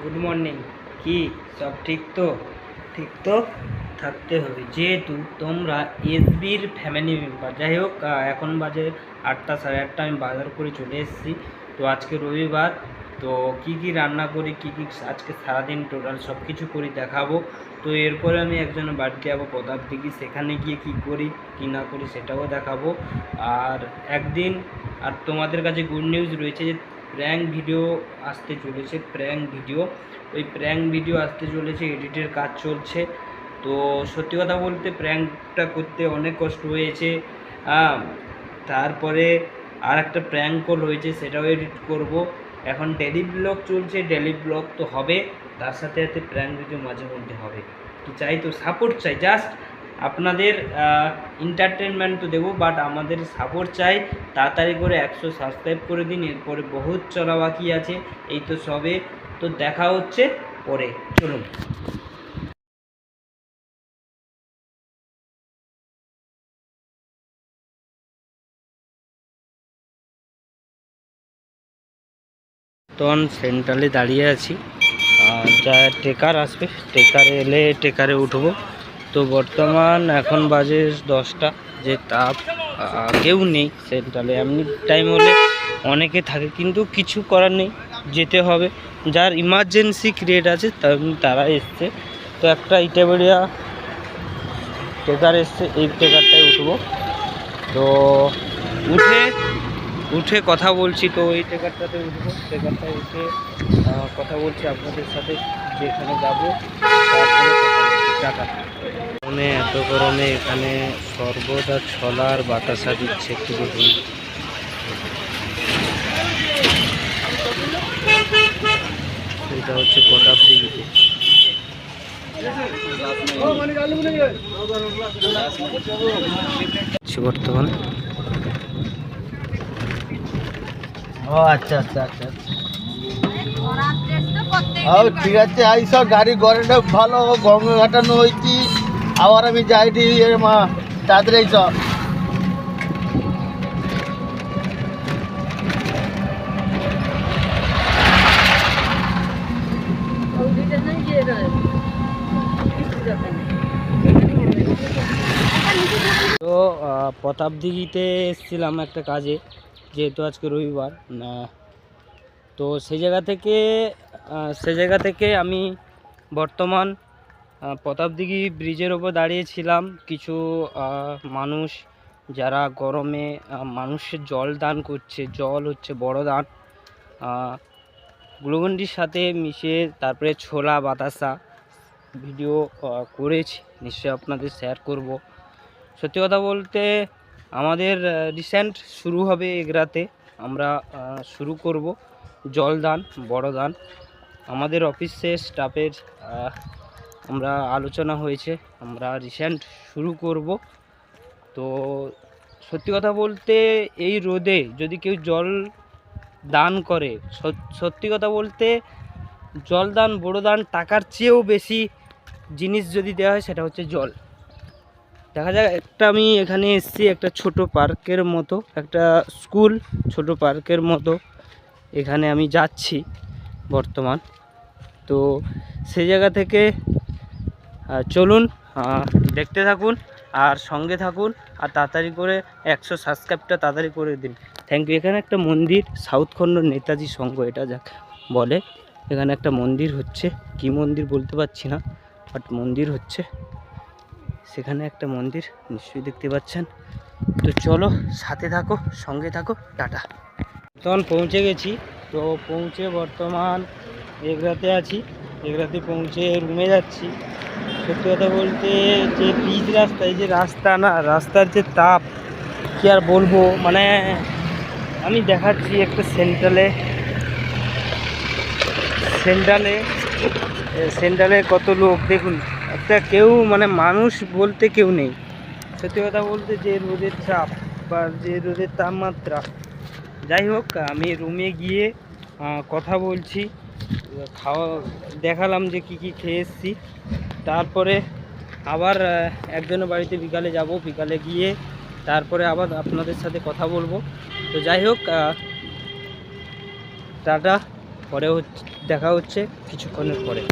Good morning. কি সব ঠিক তো? ঠিক তো থাকতে হবে, যেহেতু তোমরা এসবির ফ্যামিলি মেম্বার। যাই হোক, এখন বাজে 8টা, 8:30। আমি বাজার করে চলে এসেছি। তো আজকে রবিবার, তো কি কি রান্না করি, কি কি আজকে সারাদিন টোটাল সব কিছু করি দেখাবো। তো এরপরে আমি একজনের বাড়িতে যাবো প্রতাপ দিঘি, সেখানে গিয়ে কি করি কি না করি সেটাও দেখাবো। আর একদিন আর তোমাদের কাছে গুড নিউজ রয়েছে যে প্র্যাঙ্ক ভিডিও আসতে চলেছে। ওই প্র্যাঙ্ক ভিডিও আসতে চলেছে, এডিটের কাজ চলছে। তো সত্যি কথা বলতে প্র্যাঙ্কটা করতে অনেক কষ্ট হয়েছে। তারপরে আর একটা প্র্যাঙ্ক কল হয়েছে, সেটাও এডিট করব। এখন ডেলি ব্লগ চলছে, ডেলি ব্লগ তো হবে, তার সাথে সাথে প্র্যাঙ্ক ভিডিও মাঝে মধ্যে হবে। তো চাই, তো সাপোর্ট চাই, জাস্ট আপনাদের এন্টারটেনমেন্ট তো দেবো, বাট আমাদের সাপোর্ট চাই। তাড়াতাড়ি করে 100 সাবস্ক্রাইব করে দিন। এরপরে বহুত চলা বাকি আছে, এই তো সবে। তো দেখা হচ্ছে পরে, চলুন। তখন সেন্ট্রালে দাঁড়িয়ে আছি, যা ট্রেকার আসবে, ট্রেকারে এলে ট্রেকারে উঠবো। তো বর্তমান এখন বাজে 10টা, যে তাপ, কেউ নেই সেন্ট্রালে। এমনি টাইম হলে অনেকে থাকে, কিন্তু কিছু করার নেই, যেতে হবে। যার ইমার্জেন্সি ক্রিয়েট আছে তারা এসছে। তো একটা ইটাবেড়িয়া ট্রেকার এসছে, এই ট্রেকারটায় উঠবো। তো উঠে কথা বলছি। তো এই ট্রেকারটাতে উঠবো, ট্রেকারটায় উঠে কথা বলছি আপনাদের সাথে, যেখানে যাবো তারপরে টাটা। গরমে, এত গরমে এখানে শরবত আর ছোলা আর বাতাসা দিচ্ছে, একটু দেখুন। এটা হচ্ছে প্রতাপ দিঘিতে। বর্তমান আচ্ছা আচ্ছা আচ্ছা, হଉ ঠিক আছে। আইস গাড়ি গড়ে ভালো গঙ্গা ঘাটানো হয়েছি। আবার আমি যাইটি মা তাড়াতাড়ি আইস। তো প্রতাপ দিঘিতে এসেছিলাম একটা কাজে, যেহেতু আজকে রবিবার। তো সেই জায়গা থেকে আমি বর্তমান প্রতাপ দিঘি ব্রিজের ওপর দাঁড়িয়েছিলাম। কিছু মানুষ যারা গরমে মানুষের জল দান করছে, জল হচ্ছে বড় দান, গ্লুকন্ডির সাথে মিশিয়ে, তারপরে ছোলা বাতাসা ভিডিও করেছি, নিশ্চয়ই আপনাদের শেয়ার করব। সত্যি কথা বলতে আমাদের রিসেন্ট শুরু হবে এগরাতে, আমরা শুরু করব জলদান, বড় দান। আমাদের অফিসে স্টাফের আমরা আলোচনা হয়েছে, আমরা রিসেন্ট শুরু করব। তো সত্যি কথা বলতে এই রোদে যদি কেউ জল দান করে, সত্যি কথা বলতে জল দান, বড় দান, টাকার চেয়েও বেশি জিনিস যদি দেওয়া হয় সেটা হচ্ছে জল। দেখা যাক, আমি এখানে এসেছি একটা ছোট পার্কের মতো, একটা স্কুল ছোট পার্কের মতো, এখানে আমি যাচ্ছি বর্তমান। তো সেই জায়গা থেকে চলুন, দেখতে থাকুন আর সঙ্গে থাকুন, আর তাড়াতাড়ি করে 100 সাবস্ক্রাইবটা তাড়াতাড়ি করে দিন। Thank you. এখানে একটা মন্দির, সাউথ খণ্ড নেতাজি সংঘ এটা যাক বলে, এখানে একটা মন্দির হচ্ছে, কি মন্দির বলতে পারছি না, বাট মন্দির হচ্ছে, সেখানে একটা মন্দির নিশ্চয়ই দেখতে পাচ্ছেন। তো চলো, সাথে থাকো, সঙ্গে থাকো, টাটা। তখন পৌঁছে গেছি। তো পৌঁছে বর্তমান এগরাতে আছি, এগরাতে পৌঁছে রুমে যাচ্ছি। সত্যি কথা বলতে যে পিচ রাস্তা, এই যে রাস্তা না, রাস্তার যে তাপ কি আর বলবো। মানে আমি দেখাচ্ছি একটা সেন্ট্রালে কত লোক দেখুন, একটা কেউ মানে মানুষ বলতে কেউ নেই। সত্যি কথা বলতে যে রোদের চাপ বা যে রোদের তাপমাত্রা। যাই হোক, আমি রুমে গিয়ে কথা বলছি, দেখালাম যে কি খেয়ে এসেছি। তারপরে আবার একজনের বাড়িতে বিকালে যাব, বিকালে গিয়ে তারপরে আবার আপনাদের সাথে কথা বলবো। তো যাই হোক, টাটা, পরে হচ্ছে। দেখা হচ্ছে কিছুক্ষণের পরে।